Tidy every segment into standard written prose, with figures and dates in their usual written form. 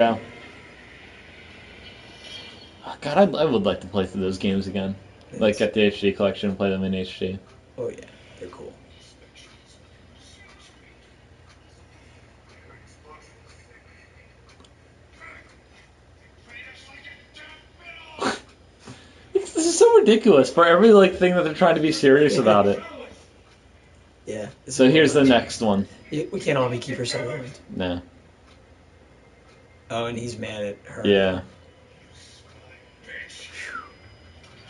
Yeah. Oh, God, I would like to play through those games again. Like, It's, get the HD collection and play them in HD. oh yeah, they're cool. This is so ridiculous for every, like, thing that they're trying to be serious about it. Yeah. So here's the next one. We can't all be Kiefer Sutherland. Nah. Oh, and he's mad at her. Yeah.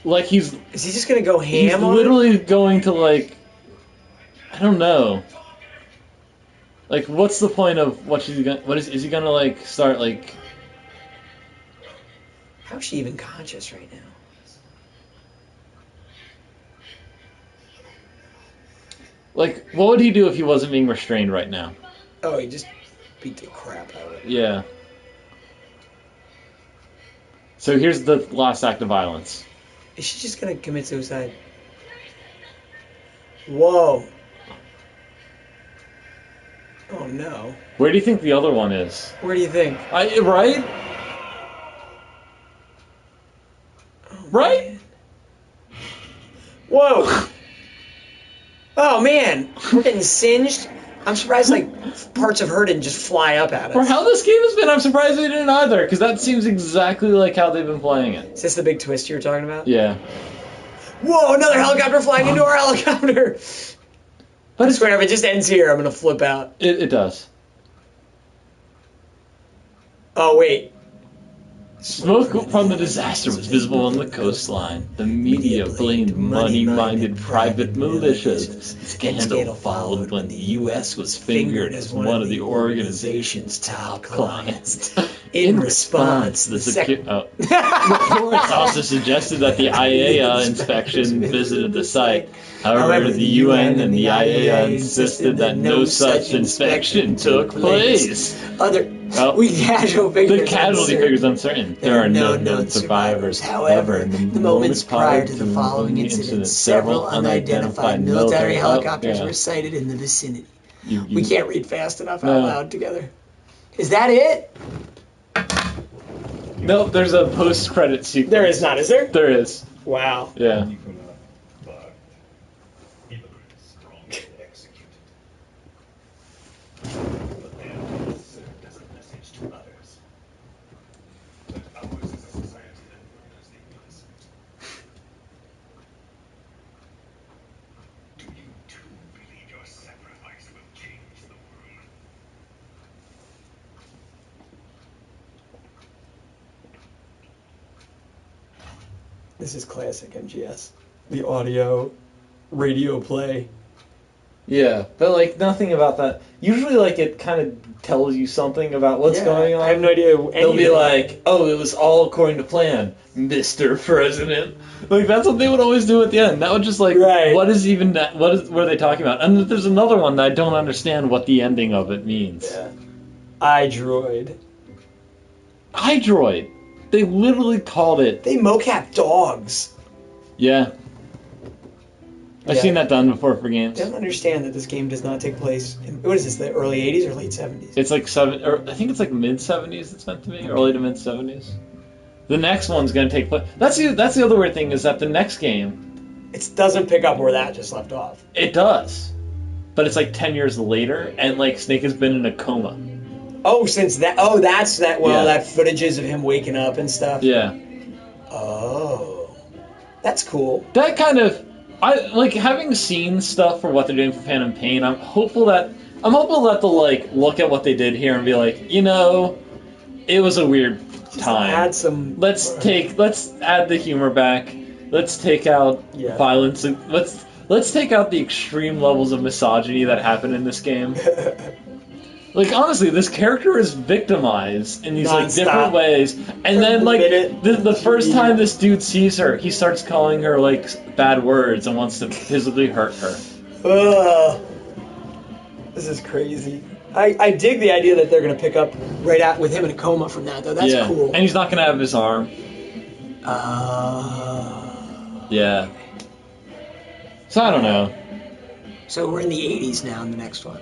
Like, Is he just gonna go he's ham on literally going to, like, I don't know. Like, what's the point of what she's gonna, is he gonna, like, start, like, How's she even conscious right now? like, what would he do if he wasn't being restrained right now? Oh, he just beat the crap out of it. Yeah. So here's the last act of violence. Is she just gonna commit suicide? Whoa. Oh no. Where do you think the other one is? Where do you think? Right? Oh, Right? man. Whoa. Oh man, we're getting singed. I'm surprised like parts of her didn't just fly up at us. For how this game has been, I'm surprised they didn't either, because that seems exactly like how they've been playing it. Is this the big twist you were talking about? Yeah. Whoa, another helicopter flying into our helicopter. But I swear, if it just ends here, I'm gonna flip out. it does. Oh wait. Smoke from the disaster was visible on the coastline. The media blamed money-minded private militias. Scandal followed when the U.S. was fingered as one of the organization's top clients. In response, reports also suggested that the IAEA inspection visited the site. However, the UN and the IAEA insisted that no such inspection took place. We casual figures. The casualty figure is uncertain. There are no known survivors. However, in the moments prior to the following incident, several unidentified military helicopters were sighted in the vicinity. We can't read fast enough out loud together. Is that it? No, there's a post-credit sequence. There is not, is there? There is. Wow. Yeah. This is classic MGS. The audio, radio play. Yeah, but like nothing about that. Usually, like it kind of tells you something about what's going on. I have no idea. They'll be like, "Oh, it was all according to plan, Mr. President." Like that's what they would always do at the end. That would just like, what is even that? What are they talking about? And there's another one that I don't understand what the ending of it means. Yeah. iDroid. iDroid. They literally called it. They mocap dogs. Yeah. I've seen that done before for games. I don't understand that this game does not take place in, what is this, the early 80s or late 70s? It's like I think it's like mid 70s it's meant to be, early to mid 70s. The next one's going to take place. That's the other weird thing is that the next game... It doesn't pick up where that just left off. It does. But it's like 10 years later, and like Snake has been in a coma. Oh, since that... Oh, that's that... Well, that footage is of him waking up and stuff. Yeah. Oh. That's cool. That kind of... I like having seen stuff for what they're doing for Phantom Pain. I'm hopeful that they'll like look at what they did here and be like, you know, it was a weird time. Add some. Let's add the humor back. Let's take out violence. Let's take out the extreme levels of misogyny that happen in this game. Like honestly, this character is victimized in these like different ways, and then like the first time this dude sees her, he starts calling her like bad words and wants to physically hurt her. Ugh. This is crazy. I dig the idea that they're gonna pick up right out with him in a coma from that though. That's cool. And he's not gonna have his arm. Yeah. So I don't know. So we're in the 80s now in the next one.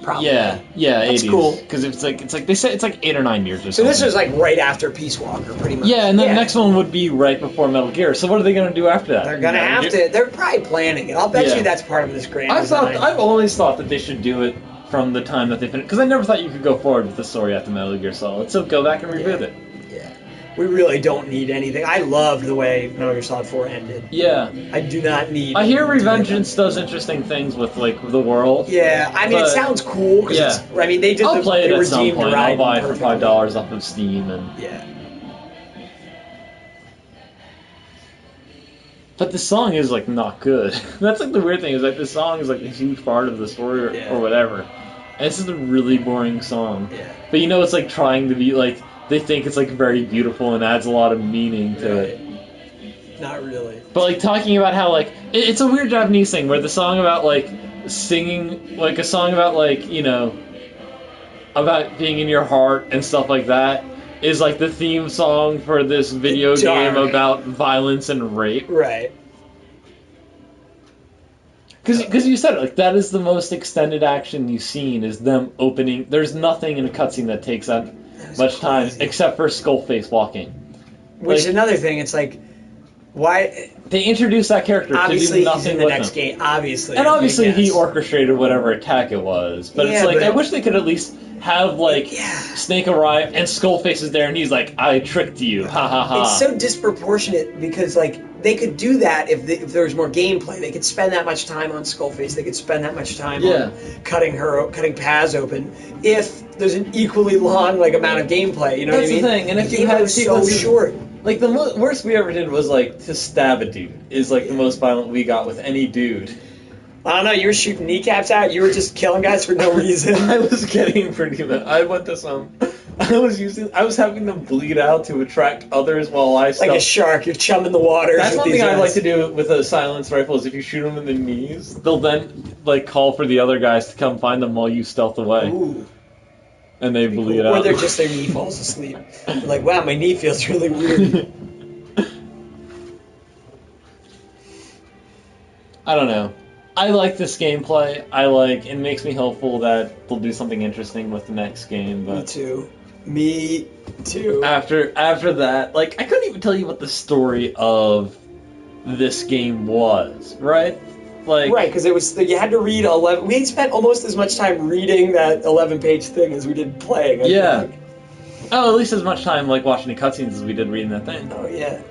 probably. Yeah, That's 80s. cool. Because it's like they said it's like 8 or 9 years or So something. this was like right after Peace Walker, pretty much. Yeah, and then the next one would be right before Metal Gear. So what are they gonna do after that? They're gonna have to. They're probably planning it. I'll bet you that's part of this grand design. I've always thought that they should do it from the time that they finished, because I never thought you could go forward with the story after Metal Gear Solid. So go back and reboot it. Yeah, we really don't need anything. I loved the way Metal Gear Solid 4 ended. Yeah, I do not need. I hear Revengeance does interesting things with like the world. Yeah, I mean it sounds cool. Cause yeah, I mean they did. I'll play it at some point. I'll buy it for perfectly. $5 off of Steam and Yeah. But the song is like not good. That's like the weird thing is like the song is like a huge part of the story or whatever. And it's just a really boring song. Yeah. But you know it's like trying to be like they think it's like very beautiful and adds a lot of meaning to it. Not really. But like talking about how like it's a weird Japanese thing where the song about like singing like a song about like, you know, about being in your heart and stuff like that is like the theme song for this video game about violence and rape. Right. Because you said it, like that is the most extended action you've seen is them opening. There's nothing in a cutscene that takes that much time except for Skullface walking. Which is another thing. It's like, why they introduced that character obviously to do nothing he's in the with next him. game. Obviously, And obviously he orchestrated whatever attack it was. But it's like I wish they could at least have like Snake arrive and Skullface is there and he's like, I tricked you, ha ha ha. It's so disproportionate because like they could do that if there was more gameplay. They could spend that much time on Skullface. They could spend that much time on cutting Paz open. If there's an equally long like amount of gameplay, you know what I mean? That's the thing. And if you had so short. Like the worst we ever did was like to stab a dude is like the most violent we got with any dude. I don't know, you were shooting kneecaps out, you were just killing guys for no reason. I was getting pretty bad. I went to some. I was having them bleed out to attract others while I like a shark, you're chumming the water. That's one thing I like to do with a silenced rifle is if you shoot them in the knees, they'll then like call for the other guys to come find them while you stealth away. Ooh. And they bleed out. Or they're just their knee falls asleep. They're like, wow, my knee feels really weird. I don't know. I like this gameplay. It makes me hopeful that they'll do something interesting with the next game. But Me too. After that, like I couldn't even tell you what the story of this game was, right? Like right, because it was you had to read 11. We spent almost as much time reading that 11-page thing as we did playing. I think. Oh, at least as much time like watching the cutscenes as we did reading that thing. Oh yeah.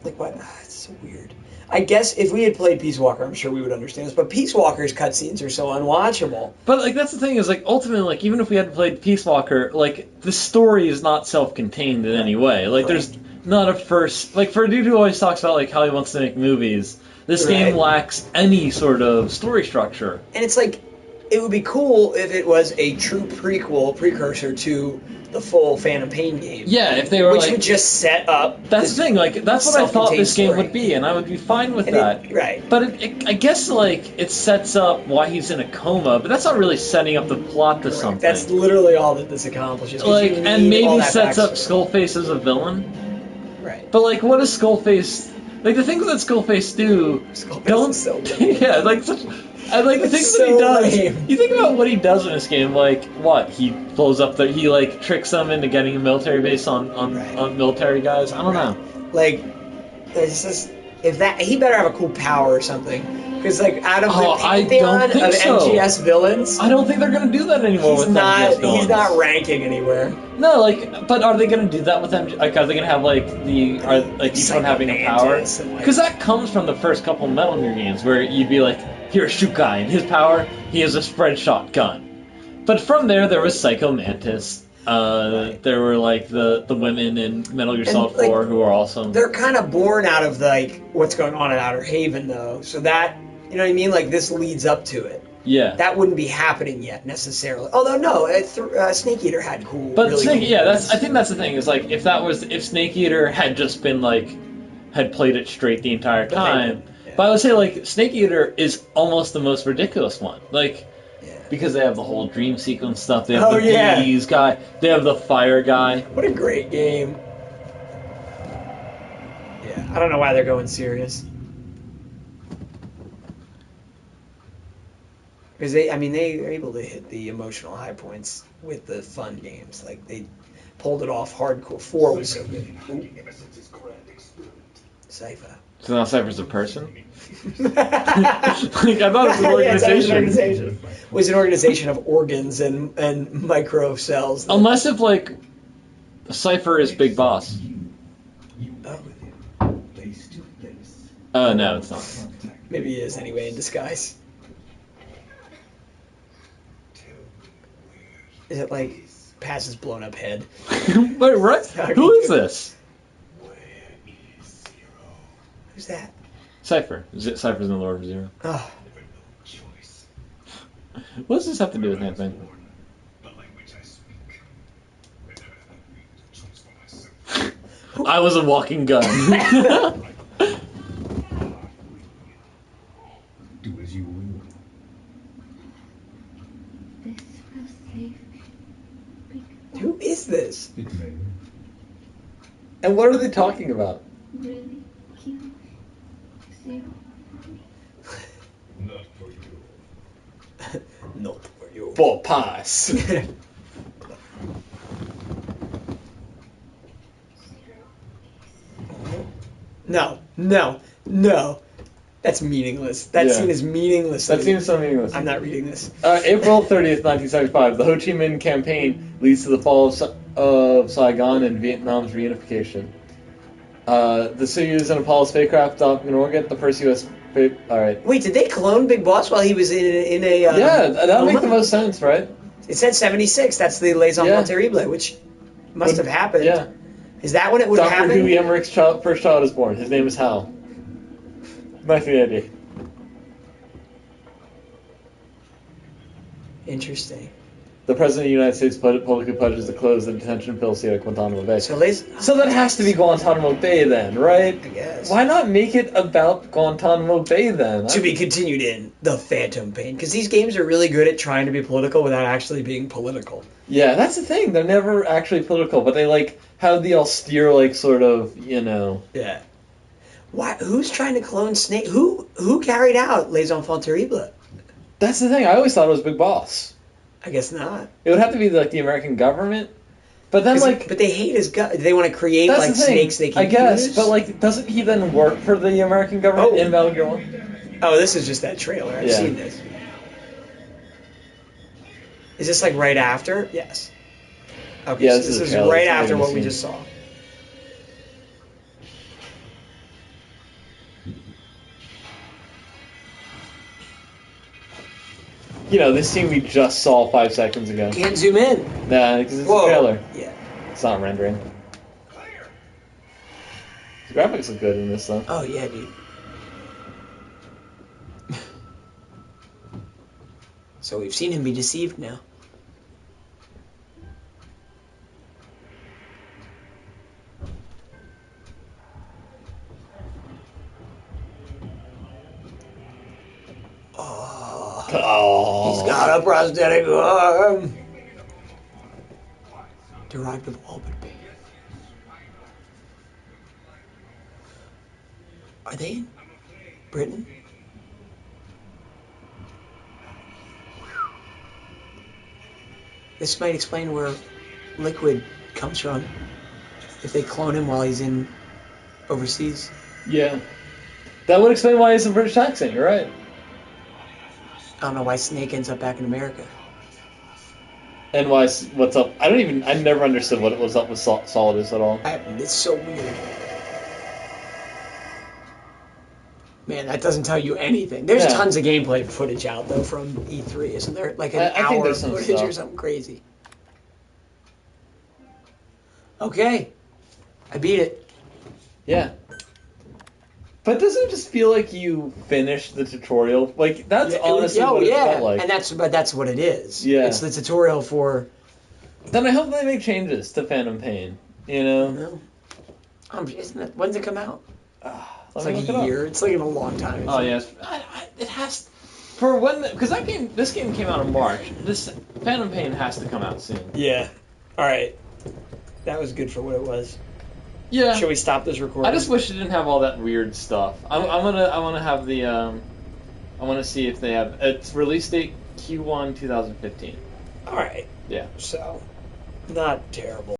Like what? It's so weird. I guess if we had played Peace Walker, I'm sure we would understand this. But Peace Walker's cutscenes are so unwatchable. But like that's the thing is like ultimately like even if we had played Peace Walker, like the story is not self-contained in any way. Like there's not a first like for a dude who always talks about like how he wants to make movies. This game lacks any sort of story structure. And it's like, it would be cool if it was a true precursor to the full Phantom Pain game. Yeah, if they were which would just set up. That's the thing, like, that's what I thought this game would be, and I would be fine with that. Right. But I guess, like, it sets up why he's in a coma, but that's not really setting up the plot to something. That's literally all that this accomplishes. Like, and maybe sets up Skullface as a villain. Right. But, like, what does Skullface... Like, the things that Skullface do... Skullface is so dumb. Yeah, like, such... And, like, the things that he does... You think about what he does in this game, like, what? He blows up the... He, like, tricks them into getting a military base on military guys? I don't know. Like, it's just... If that... He better have a cool power or something. Because, like, out of the pantheon of MGS villains... I don't think they're going to do that anymore with MGS villains. He's not ranking anywhere. No, like, but are they going to do that with MGS? Like, are they going to have, like, each one having a power? Because that comes from the first couple Metal Gear games, where you'd be like, here, shoot guy, and his power, he has a spread shotgun. But from there was Psycho Mantis. There were, like, the women in Metal Gear Solid 4 who are awesome. They're kind of born out of, like, what's going on in Outer Haven, though. So that... You know what I mean? Like, this leads up to it. Yeah. That wouldn't be happening yet, necessarily. Although, no, Snake Eater had cool... But really Snake, cool I think that's the thing, is, like, if Snake Eater had just been, like, had played it straight the entire time... Yeah. But I would say, like, Snake Eater is almost the most ridiculous one. Like, because they have the whole dream sequence stuff, they have the bees guy, they have the fire guy. What a great game. Yeah, I don't know why they're going serious. Because they're able to hit the emotional high points with the fun games. Like they pulled it off hardcore. 4 was so good. Cypher. So now Cypher's a person? Like, I thought it was an organization. It was an organization of organs and micro cells. Unless if, like, Cypher is Big Boss. Oh, no, it's not. Maybe he is anyway in disguise. Is it like Paz's blown up head? Wait, what? Who is this? Who's that? Cypher. Cypher's in the Lord of Zero. Oh. What does this have to do with anything? I was a walking gun. Do as you will. Who is this? And what are they talking about? Not for you. Not for you. For pass. No. That's meaningless. That scene is meaningless. That scene is so meaningless. I'm not reading this. April 30th, 1975. The Ho Chi Minh Campaign leads to the fall of Saigon and Vietnam's reunification. The Soyuz and Apollo spacecraft docked in orbit, the first U.S. Alright. Wait, did they clone Big Boss while he was in a... yeah, that would make the most sense, right? It said 76. That's the Les Enfants Terribles, which must have happened. Yeah. Is that when it would have happened? Dr. Huey Emmerich's first child is born. His name is Hal. 1980. Interesting. The President of the United States publicly pledges to close the detention facility at Guantanamo Bay. So that has to be Guantanamo Bay then, right? I guess. Why not make it about Guantanamo Bay then? To be continued in The Phantom Pain. Because these games are really good at trying to be political without actually being political. Yeah, that's the thing. They're never actually political, but they, like, have the austere, like, sort of, you know... Yeah. Why? Who's trying to clone Snake? Who carried out Les Enfants Terribles? That's the thing. I always thought it was Big Boss. I guess not. It would have to be, like, the American government. But then, like... But they hate his gut. They want to create, like, snakes they can I guess, use? but, like, doesn't he then work for the American government in Metal Gear 1? Oh, this is just that trailer. I've seen this. Is this, like, right after? Yes. Okay, yeah, so this is right after what we just saw. You know, this scene we just saw 5 seconds ago. Can't zoom in. Nah, because it's a trailer. Yeah. It's not rendering. The graphics look good in this, though. Oh, yeah, dude. So we've seen him be deceived now. Oh. He's got a prosthetic arm. Derived of Albert Bay. Are they in Britain? This might explain where Liquid comes from. If they clone him while he's in overseas. Yeah. That would explain why he's a British accent, you're right. I don't know why Snake ends up back in America. And what's up? I never understood what was up with Solidus at all. It's so weird. Man, that doesn't tell you anything. There's tons of gameplay footage out, though, from E3, isn't there? Like an hour of footage or something crazy. Okay. I beat it. Yeah. But doesn't it just feel like you finished the tutorial? Like, that's honestly what it felt like. And that's what it is. Yeah. It's the tutorial for... Then I hope they make changes to Phantom Pain, you know? When's it come out? It's like a year. It's like in a long time. Oh, yes. It has... For when... Because this game came out in March. This Phantom Pain has to come out soon. Yeah. All right. That was good for what it was. Yeah. Should we stop this recording? I just wish it didn't have all that weird stuff. I want to have the I want to see if they have its release date Q1 2015. All right. Yeah. So, not terrible.